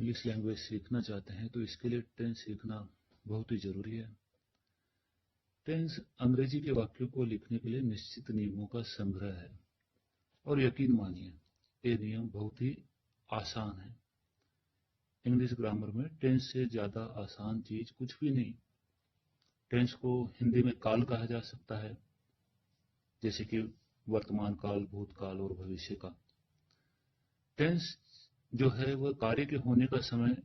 English language सीखना चाहते हैं तो इसके लिए टेंस सीखना बहुत ही जरूरी है। टेंस अंग्रेजी के वाक्यों को लिखने के लिए निश्चित नियमों का संग्रह है और यकीन मानिए ये नियम बहुत ही आसान है। इंग्लिश ग्रामर में टेंस से ज्यादा आसान चीज कुछ भी नहीं। टेंस को हिंदी में काल कहा जा सकता है, जैसे कि वर्तमान काल, भूतकाल और भविष्य का। टेंस जो है वह कार्य के होने का समय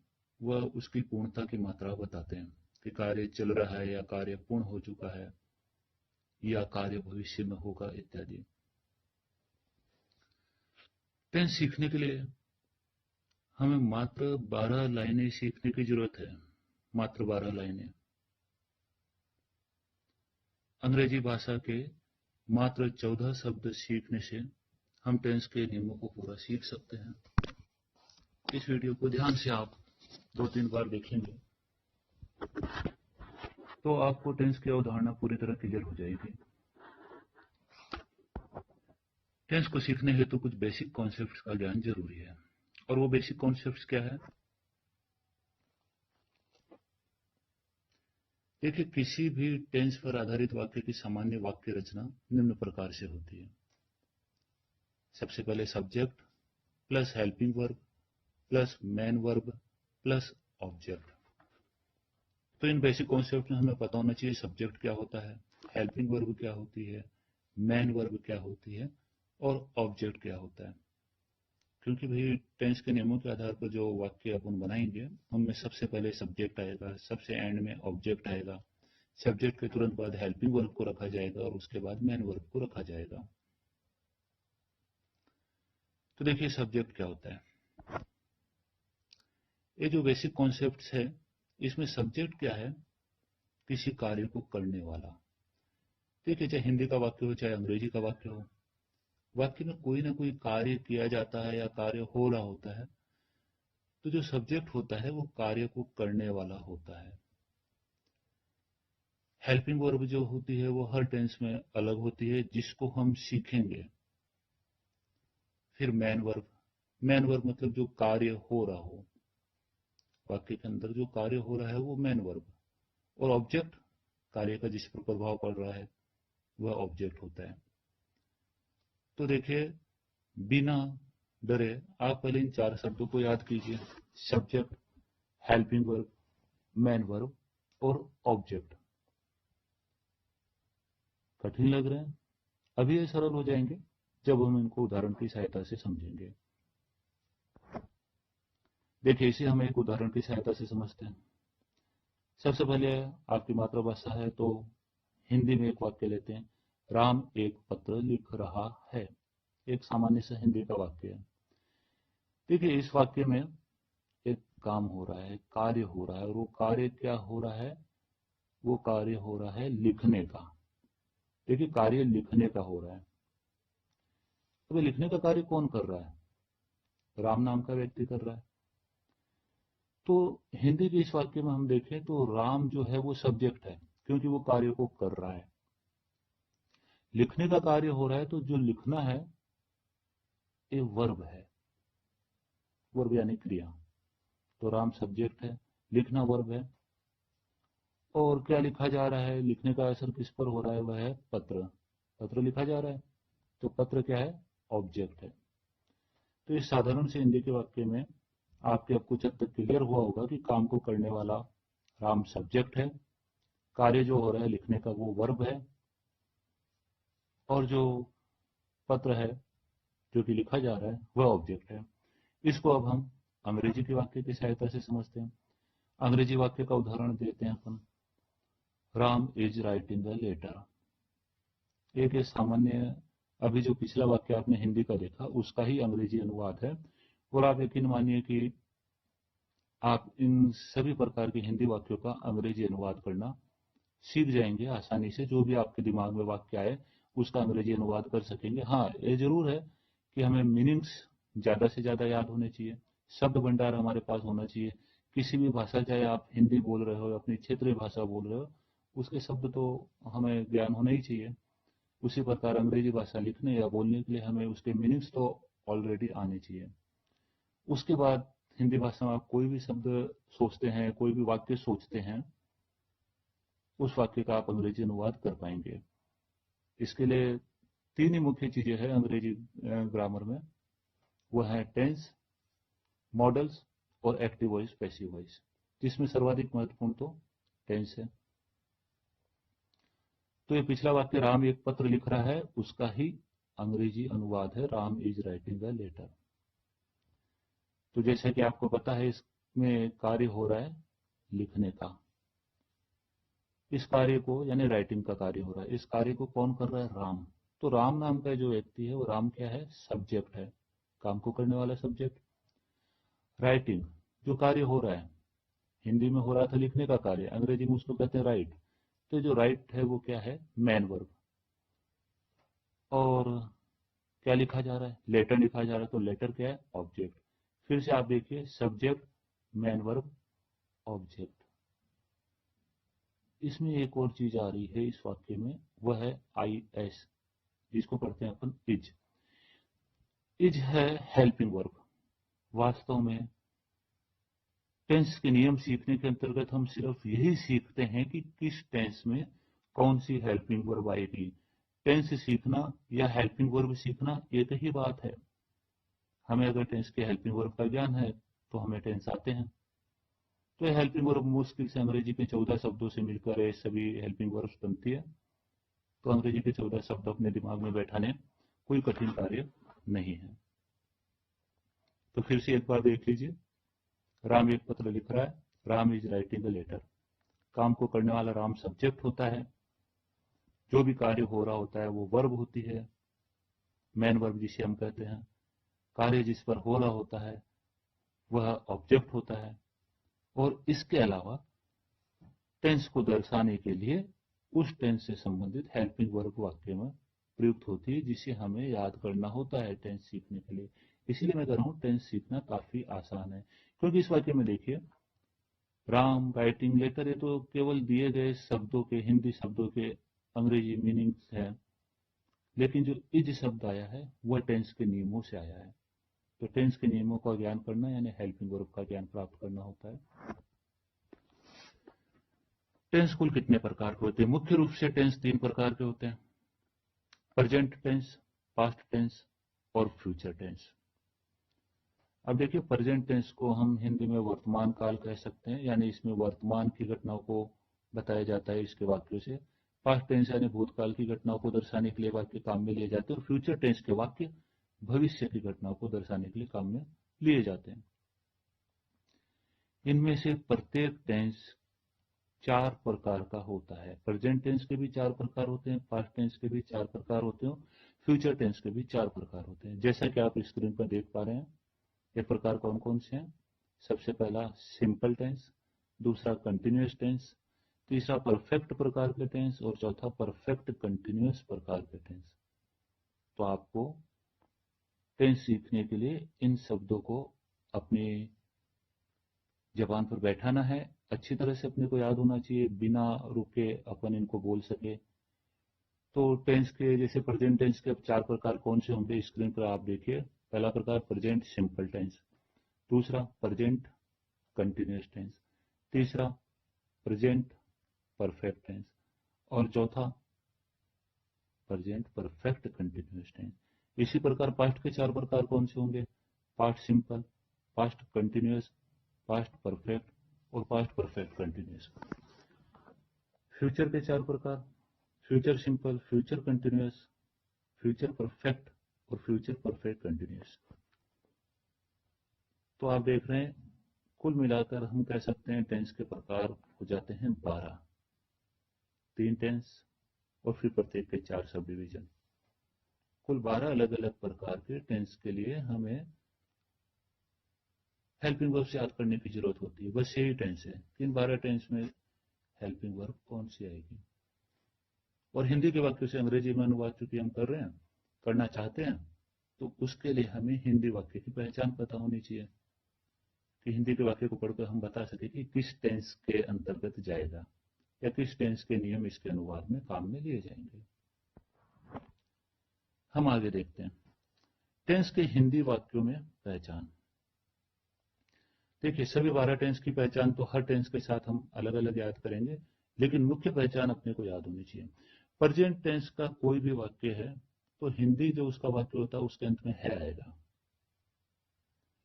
वह उसकी पूर्णता की मात्रा बताते हैं कि कार्य चल रहा है या कार्य पूर्ण हो चुका है या कार्य भविष्य में होगा इत्यादि। टेंस सीखने के लिए हमें मात्र 12 लाइनें सीखने की जरूरत है, मात्र 12 लाइनें। अंग्रेजी भाषा के मात्र 14 शब्द सीखने से हम टेंस के नियमों को पूरा सीख सकते हैं। इस वीडियो को ध्यान से आप 2-3 बार देखेंगे तो आपको टेंस की अवधारणा पूरी तरह क्लियर हो जाएगी। टेंस को सीखने हेतु कुछ बेसिक कॉन्सेप्ट्स का ज्ञान जरूरी है, और वो बेसिक कॉन्सेप्ट्स क्या है? देखिए, किसी भी टेंस पर आधारित वाक्य की सामान्य वाक्य रचना निम्न प्रकार से होती है। सबसे पहले subject plus helping verb plus main verb plus object. तो इन बेसिक कॉन्सेप्ट में हमें पता होना चाहिए सब्जेक्ट क्या होता है, हेल्पिंग वर्ब क्या होती है, मेन वर्ब क्या होती है और ऑब्जेक्ट क्या होता है। क्योंकि भाई टेंस के नियमों के आधार पर जो वाक्य अपन बनाएंगे उनमें सबसे पहले सब्जेक्ट आएगा, सबसे एंड में ऑब्जेक्ट आएगा, सब्जेक्ट के तुरंत बाद हेल्पिंग वर्ब को रखा जाएगा और उसके बाद मेन वर्ब को रखा जाएगा। तो देखिए सब्जेक्ट क्या होता है। ये जो बेसिक कॉन्सेप्ट्स है इसमें सब्जेक्ट क्या है? किसी कार्य को करने वाला। देखिए, चाहे हिंदी का वाक्य हो चाहे अंग्रेजी का वाक्य हो, वाक्य में कोई ना कोई कार्य किया जाता है या कार्य हो रहा होता है। तो जो सब्जेक्ट होता है वो कार्य को करने वाला होता है। हेल्पिंग वर्ब जो होती है वो हर टेंस में अलग होती है, जिसको हम सीखेंगे। फिर मेन वर्ब मतलब जो कार्य हो रहा हो, वाक्य के अंदर जो कार्य हो रहा है वो मेन वर्ब। और ऑब्जेक्ट, कार्य का जिस पर प्रभाव पड़ रहा है वह ऑब्जेक्ट होता है। तो देखिए, बिना डरे आप पहले इन 4 शब्दों को याद कीजिए, subject, helping verb, main verb और ऑब्जेक्ट। कठिन लग रहे हैं? अभी ये सरल हो जाएंगे जब हम इनको उदाहरण की सहायता से समझेंगे। देखिए, इसे हम एक उदाहरण की सहायता से समझते हैं। सबसे पहले आपकी मातृभाषा है तो हिंदी में एक वाक्य लेते हैं, राम एक पत्र लिख रहा है। एक सामान्य सा हिंदी का वाक्य है। देखिए, इस वाक्य में एक काम हो रहा है, कार्य हो रहा है, और वो कार्य क्या हो रहा है? वो कार्य हो रहा है लिखने का। देखिए, कार्य लिखने का हो रहा है। तो लिखने का कार्य कौन कर रहा है? राम नाम का व्यक्ति कर रहा है। तो हिंदी के इस वाक्य में हम देखें तो राम जो है वो सब्जेक्ट है, क्योंकि वो कार्य को कर रहा है। लिखने का कार्य हो रहा है तो जो लिखना है ये वर्ब है, वर्ब यानी क्रिया। तो राम सब्जेक्ट है, लिखना वर्ब है। और क्या लिखा जा रहा है? लिखने का असर किस पर हो रहा है? वह है पत्र। पत्र लिखा जा रहा है तो पत्र क्या है? ऑब्जेक्ट है। तो इस साधारण से हिंदी के वाक्य में आपके अब कुछ हद तक क्लियर हुआ होगा कि काम को करने वाला राम सब्जेक्ट है, कार्य जो हो रहा है लिखने का वो वर्ब है, और जो पत्र है जो कि लिखा जा रहा है वह ऑब्जेक्ट है। इसको अब हम अंग्रेजी के वाक्य की सहायता से समझते हैं। अंग्रेजी वाक्य का उदाहरण देते हैं अपन, Ram is writing the letter. एक सामान्य, अभी जो पिछला वाक्य आपने हिंदी का देखा उसका ही अंग्रेजी अनुवाद है। और आप यकीन मानिए कि आप इन सभी प्रकार के हिंदी वाक्यों का अंग्रेजी अनुवाद करना सीख जाएंगे आसानी से। जो भी आपके दिमाग में वाक्य आए उसका अंग्रेजी अनुवाद कर सकेंगे। हाँ, ये जरूर है कि हमें मीनिंग्स ज्यादा से ज्यादा याद होने चाहिए, शब्द भंडार हमारे पास होना चाहिए। किसी भी भाषा, चाहे आप हिंदी बोल रहे हो, अपनी क्षेत्रीय भाषा बोल रहे हो, उसके शब्द तो हमें ज्ञान होना ही चाहिए। उसी प्रकार अंग्रेजी भाषा लिखने या बोलने के लिए हमें उसके मीनिंग्स तो ऑलरेडी आने चाहिए। उसके बाद हिंदी भाषा में आप कोई भी शब्द सोचते हैं, कोई भी वाक्य सोचते हैं, उस वाक्य का आप अंग्रेजी अनुवाद कर पाएंगे। इसके लिए तीन ही मुख्य चीजें हैं अंग्रेजी ग्रामर में, वो है टेंस, मॉडल्स और एक्टिव वॉइस, पैसिव वॉइस, जिसमें सर्वाधिक महत्वपूर्ण तो टेंस है। तो ये पिछला वाक्य राम एक पत्र लिख रहा है, उसका ही अंग्रेजी अनुवाद है Ram is writing a letter. तो जैसा कि आपको पता है, इसमें कार्य हो रहा है लिखने का। इस कार्य को, यानी राइटिंग का कार्य हो रहा है, इस कार्य को कौन कर रहा है? राम। तो राम नाम का जो व्यक्ति है, वो राम क्या है? सब्जेक्ट है, काम को करने वाला सब्जेक्ट। राइटिंग, जो कार्य हो रहा है, हिंदी में हो रहा था लिखने का कार्य, अंग्रेजी में उसको कहते हैं राइट। तो जो राइट है वो क्या है? Man verb. और क्या लिखा जा रहा है? लेटर लिखा जा रहा है। तो लेटर क्या है? ऑब्जेक्ट। फिर से आप देखिए, सब्जेक्ट, मैन वर्ब, ऑब्जेक्ट। इसमें एक और चीज आ रही है इस वाक्य में, वह है आई एस, जिसको पढ़ते हैं अपन इज। इज है हेल्पिंग वर्ब। वास्तव में टेंस के नियम सीखने के अंतर्गत हम सिर्फ यही सीखते हैं कि किस टेंस में कौन सी हेल्पिंग वर्ब आएगी। टेंस सीखना या हेल्पिंग वर्ब सीखना एक ही बात है। हमें अगर टेंस के हेल्पिंग वर्ब का ज्ञान है तो हमें टेंस आते हैं। तो ये हेल्पिंग वर्ब मुश्किल से अंग्रेजी के 14 शब्दों से मिलकर ये सभी हेल्पिंग वर्ब्स बनती है। तो अंग्रेजी के 14 शब्द अपने दिमाग में बैठाने कोई कठिन कार्य नहीं है। तो फिर से एक बार देख लीजिए, राम एक पत्र लिख रहा है, Ram is writing a letter. काम को करने वाला राम सब्जेक्ट होता है, जो भी कार्य हो रहा होता है वो वर्ब होती है, मैन वर्ब जिसे हम कहते हैं। कार्य जिस पर हो रहा होता है वह ऑब्जेक्ट होता है। और इसके अलावा टेंस को दर्शाने के लिए उस टेंस से संबंधित हेल्पिंग वर्ब वाक्य में प्रयुक्त होती है, जिसे हमें याद करना होता है टेंस सीखने के लिए। इसीलिए मैं कह रहा हूं टेंस सीखना काफी आसान है। क्योंकि इस वाक्य में देखिए, राम राइटिंग लेटर, ये तो केवल दिए गए शब्दों के, हिंदी शब्दों के अंग्रेजी मीनिंग्स है। लेकिन जो इज शब्द आया है वह टेंस के नियमों से आया है। तो टेंस के नियमों का ज्ञान करना यानी हेल्पिंग वर्ब का ज्ञान प्राप्त करना होता है। टेंस कुल कितने प्रकार के होते हैं? मुख्य रूप से टेंस तीन प्रकार के होते हैं: प्रेजेंट टेंस, पास्ट टेंस और फ्यूचर टेंस। अब देखिए, प्रेजेंट टेंस को हम हिंदी में वर्तमान काल कह सकते हैं, यानी इसमें वर्तमान की घटनाओं को बताया जाता है इसके वाक्यों से। पास्ट टेंस यानी भूतकाल की घटनाओं को दर्शाने के लिए वाक्य काम में लिए जाते हैं। और फ्यूचर टेंस के वाक्य भविष्य की घटनाओं को दर्शाने के लिए काम में लिए जाते हैं। इनमें से प्रत्येक टेंस चार प्रकार का होता है। प्रेजेंट टेंस के भी चार प्रकार होते हैं, पास्ट टेंस के भी चार प्रकार होते हैं, फ्यूचर टेंस के भी चार प्रकार होते हैं। जैसा कि आप स्क्रीन पर देख पा रहे हैं, ये प्रकार कौन कौन से हैं? सबसे पहला सिंपल टेंस, दूसरा कंटिन्यूअस टेंस, तीसरा परफेक्ट प्रकार के टेंस और चौथा परफेक्ट कंटिन्यूअस प्रकार के टेंस। तो आपको टेंस सीखने के लिए इन शब्दों को अपनी जबान पर बैठाना है, अच्छी तरह से अपने को याद होना चाहिए, बिना रुके अपन इनको बोल सके। तो टेंस के, जैसे प्रेजेंट टेंस के चार प्रकार कौन से होंगे स्क्रीन पर आप देखिए। पहला प्रकार प्रेजेंट सिंपल टेंस, दूसरा प्रेजेंट कंटिन्यूअस टेंस, तीसरा प्रेजेंट परफेक्ट टेंस और चौथा प्रेजेंट परफेक्ट कंटिन्यूअस टेंस। इसी प्रकार पास्ट के चार प्रकार कौन से होंगे? Past simple, past continuous, past perfect और पास्ट परफेक्ट कंटिन्यूअस। फ्यूचर के चार प्रकार: future simple, future continuous, future perfect और फ्यूचर परफेक्ट कंटिन्यूअस। तो आप देख रहे हैं, कुल मिलाकर हम कह सकते हैं टेंस के प्रकार हो जाते हैं 12। तीन टेंस और फिर प्रत्येक के चार सब डिवीजन। कुल 12 अलग अलग प्रकार के टेंस के लिए हमें हेल्पिंग वर्ब से याद करने की जरूरत होती है। बस यही टेंस है। इन 12 टेंस में हेल्पिंग वर्ब कौन सी आएगी? और हिंदी के वाक्यों से अंग्रेजी में अनुवाद चूंकि हम कर रहे हैं, करना चाहते हैं, तो उसके लिए हमें हिंदी वाक्य की पहचान पता होनी चाहिए कि हिंदी के वाक्य को पढ़कर हम बता सके कि किस टेंस के अंतर्गत जाएगा या किस टेंस के नियम इसके अनुवाद में काम में लिए जाएंगे। हम आगे देखते हैं टेंस के हिंदी वाक्यों में पहचान। देखिए, सभी 12 टेंस की पहचान तो हर टेंस के साथ हम अलग अलग याद करेंगे, लेकिन मुख्य पहचान अपने को याद होनी चाहिए। प्रेजेंट टेंस का कोई भी वाक्य है तो हिंदी जो उसका वाक्य होता है उसके अंत में है आएगा,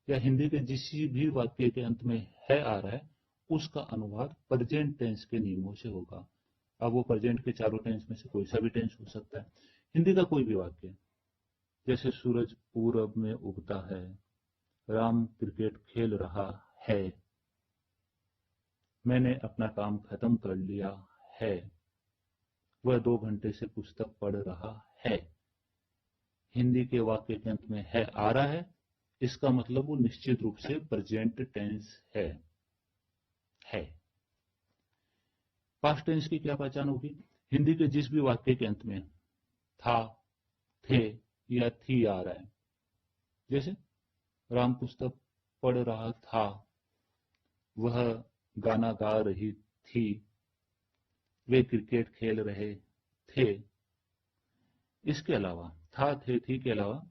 या हिंदी के जिस भी वाक्य के अंत में है आ रहा है उसका अनुवाद प्रेजेंट टेंस के नियमों से होगा। अब वो प्रेजेंट के चारों टेंस में से कोई सा भी टेंस हो सकता है। हिंदी का कोई भी वाक्य, जैसे सूरज पूरब में उगता है, राम क्रिकेट खेल रहा है, मैंने अपना काम खत्म कर लिया है, वह 2 घंटे से पुस्तक पढ़ रहा है। हिंदी के वाक्य के अंत में है आ रहा है, इसका मतलब वो निश्चित रूप से प्रेजेंट टेंस है। पास्ट टेंस की क्या पहचान होगी? हिंदी के जिस भी वाक्य के अंत में था, थे या थी आ रहा है, जैसे राम पुस्तक पढ़ रहा था, वह गाना गा रही थी, वे क्रिकेट खेल रहे थे। इसके अलावा था, थे, थी के अलावा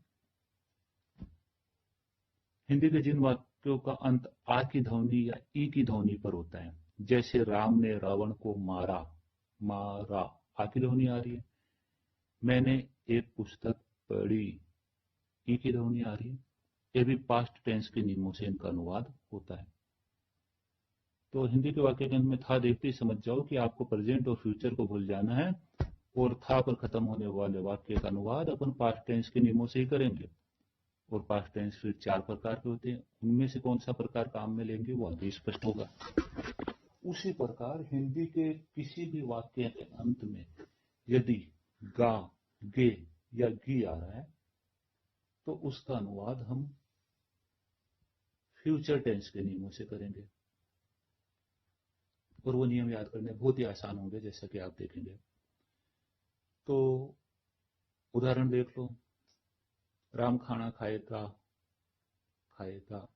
हिंदी के जिन वाक्यों का अंत आ की ध्वनि या ई की ध्वनि पर होता है, जैसे राम ने रावण को मारा, मारा आ की ध्वनि आ रही है, मैंने एक पुस्तक पढ़ी ई की ध्वनि आ रही है, ये भी पास्ट टेंस के नियमों से इनका अनुवाद होता है। तो हिंदी के वाक्य के अंत में था देखते ही समझ जाओ कि आपको प्रेजेंट और फ्यूचर को भूल जाना है, और था पर खत्म होने वाले वाक्य का अनुवाद अपन पास्ट टेंस के नियमों से ही करेंगे। और पास्ट टेंस फिर 4 प्रकार के होते हैं, उनमें से कौन सा प्रकार काम में लेंगे वो आगे स्पष्ट होगा। उसी प्रकार हिंदी के किसी भी वाक्य के अंत में यदि गा, गे या गी आ रहा है तो उसका अनुवाद हम फ्यूचर टेंस के नियमों से करेंगे, और वो नियम याद करने बहुत ही आसान होंगे, जैसा कि आप देखेंगे। तो उदाहरण देख लो, राम खाना खाएगा, खाएगा,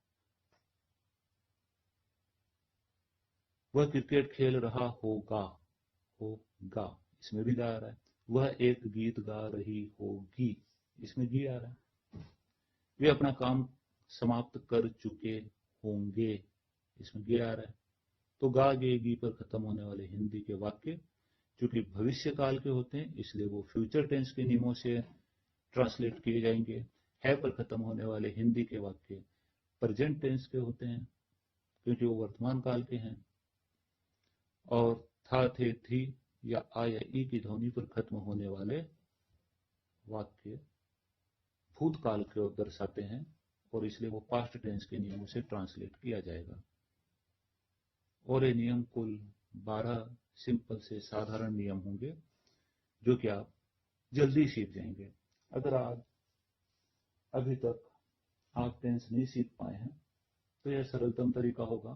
वह क्रिकेट खेल रहा होगा, होगा, इसमें भी गा आ रहा है, वह एक गीत गा रही होगी, इसमें गी आ रहा है, वे अपना काम समाप्त कर चुके होंगे, इसमें गे आ रहा है। तो गा, गे, गी पर खत्म होने वाले हिंदी के वाक्य चूंकि भविष्य काल के होते हैं इसलिए वो फ्यूचर टेंस के नियमों से ट्रांसलेट किए जाएंगे। है पर खत्म होने वाले हिंदी के वाक्य प्रेजेंट टेंस के होते हैं क्योंकि वो वर्तमान काल के हैं। और था, थे, थी या आ या ई की ध्वनि पर खत्म होने वाले वाक्य भूतकाल को दर्शाते हैं, और इसलिए वो पास्ट टेंस के नियमों से ट्रांसलेट किया जाएगा। और ये नियम कुल 12 सिंपल से साधारण नियम होंगे जो कि आप जल्दी सीख जाएंगे। अगर आज अभी तक आप टेंस नहीं सीख पाए हैं तो यह सरलतम तरीका होगा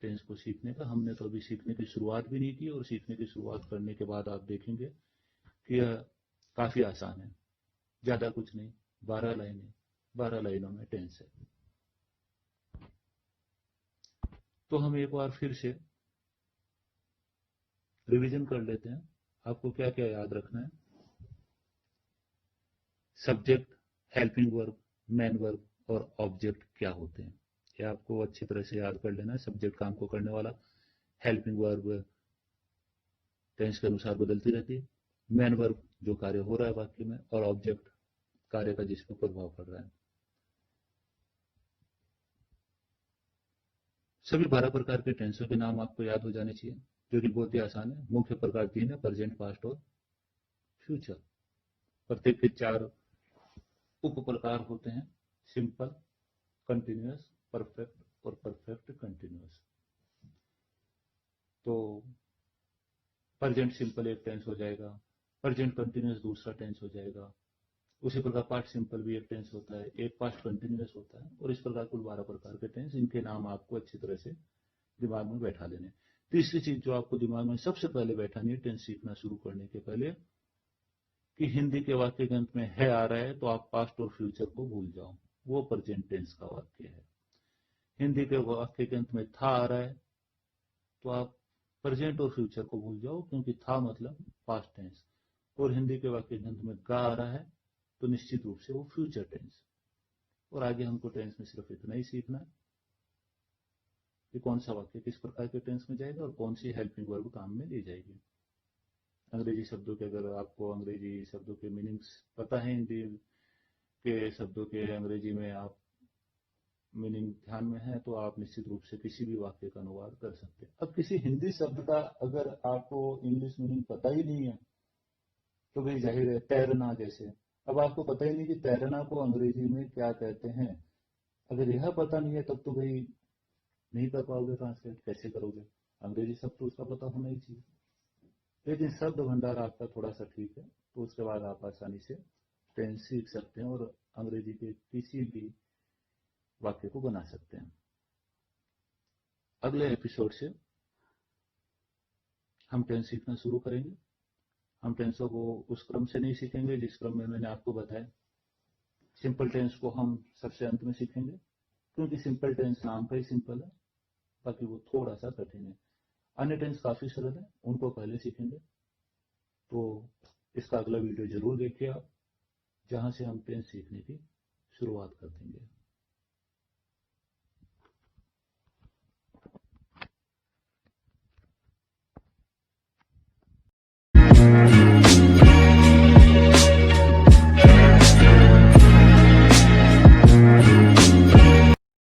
टेंस को सीखने का। हमने तो अभी सीखने की शुरुआत भी नहीं की, और सीखने की शुरुआत करने के बाद आप देखेंगे कि यह काफी आसान है, ज्यादा कुछ नहीं, 12 लाइनें, 12 लाइनों में टेंस है। तो हम एक बार फिर से रिवीजन कर लेते हैं, आपको क्या क्या याद रखना है। Subject, helping verb, main verb और ऑब्जेक्ट क्या होते हैं, ये आपको अच्छी तरह से याद कर लेना है। सब्जेक्ट काम को करने वाला, हेल्पिंग वर्ब टेंस के अनुसार बदलती रहती है, मेन वर्ब जो कार्य हो रहा है वाक्य में, और ऑब्जेक्ट कार्य का जिस पर प्रभाव पड़ रहा है। सभी 12 प्रकार के टेंसों के नाम आपको याद हो जाने चाहिए, जो कि बहुत ही आसान है। मुख्य प्रकार 3 है, प्रेजेंट, पास्ट और फ्यूचर। प्रत्येक के 4 उप प्रकार होते हैं, सिंपल, कंटिन्यूअस, परफेक्ट और परफेक्ट कंटिन्यूअस। तो प्रेजेंट सिंपल एक टेंस हो जाएगा, प्रेजेंट कंटिन्यूअस दूसरा टेंस हो जाएगा, उसी प्रकार पास्ट सिंपल भी एक टेंस होता है, एक पास्ट कंटिन्यूअस होता है, और इस प्रकार कुल 12 प्रकार के टेंस, इनके नाम आपको अच्छी तरह से दिमाग में बैठा लेने। तीसरी चीज जो आपको दिमाग में सबसे पहले बैठानी है टेंस सीखना शुरू करने के पहले, कि हिंदी के वाक्य के अंत में है आ रहा है तो आप पास्ट और फ्यूचर को भूल जाओ, वो प्रेजेंट टेंस का वाक्य है। हिंदी के वाक्य के अंत में था आ रहा है तो आप प्रेजेंट और फ्यूचर को भूल जाओ, क्योंकि था मतलब पास्ट टेंस। और हिंदी के वाक्य के अंत में गा आ रहा है तो निश्चित रूप से वो फ्यूचर टेंस। और आगे हमको टेंस में सिर्फ इतना ही सीखना है। कि कौन सा वाक्य किस प्रकार के टेंस में जाएगा और कौन सी हेल्पिंग वर्ब काम में ली जाएगी। अंग्रेजी शब्दों के, अगर आपको अंग्रेजी शब्दों के मीनिंग्स पता है, हिंदी के शब्दों के अंग्रेजी में आप मीनिंग ध्यान में है, तो आप निश्चित रूप से किसी भी वाक्य का अनुवाद कर सकते हैं। अब किसी हिंदी शब्द का अगर आपको इंग्लिश मीनिंग पता ही नहीं है, तो भाई जाहिर है, तैरना जैसे, अब आपको पता ही नहीं कि तैरना को अंग्रेजी में क्या कहते हैं, अगर यह पता नहीं है तब तो भाई नहीं कर पाओगे ट्रांसलेट, कैसे करोगे? अंग्रेजी शब्द तो उसका पता होना ही चाहिए। लेकिन शब्द भंडार आपका थोड़ा सा ठीक है, तो उसके बाद आप आसानी से टेंस सीख सकते हैं और अंग्रेजी के किसी भी वाक्य को बना सकते हैं। अगले एपिसोड से हम टेंस सीखना शुरू करेंगे। हम टेंसों को उस क्रम से नहीं सीखेंगे जिस क्रम में मैंने आपको बताया। सिंपल टेंस को हम सबसे अंत में सीखेंगे, क्योंकि सिंपल टेंस नाम का ही सिंपल है, बाकी वो थोड़ा सा कठिन है। अन्य टेंस काफी सरल है, उनको पहले सीखेंगे। तो इसका अगला वीडियो जरूर देखिए आप, जहां से हम टेंस सीखने की शुरुआत कर देंगे।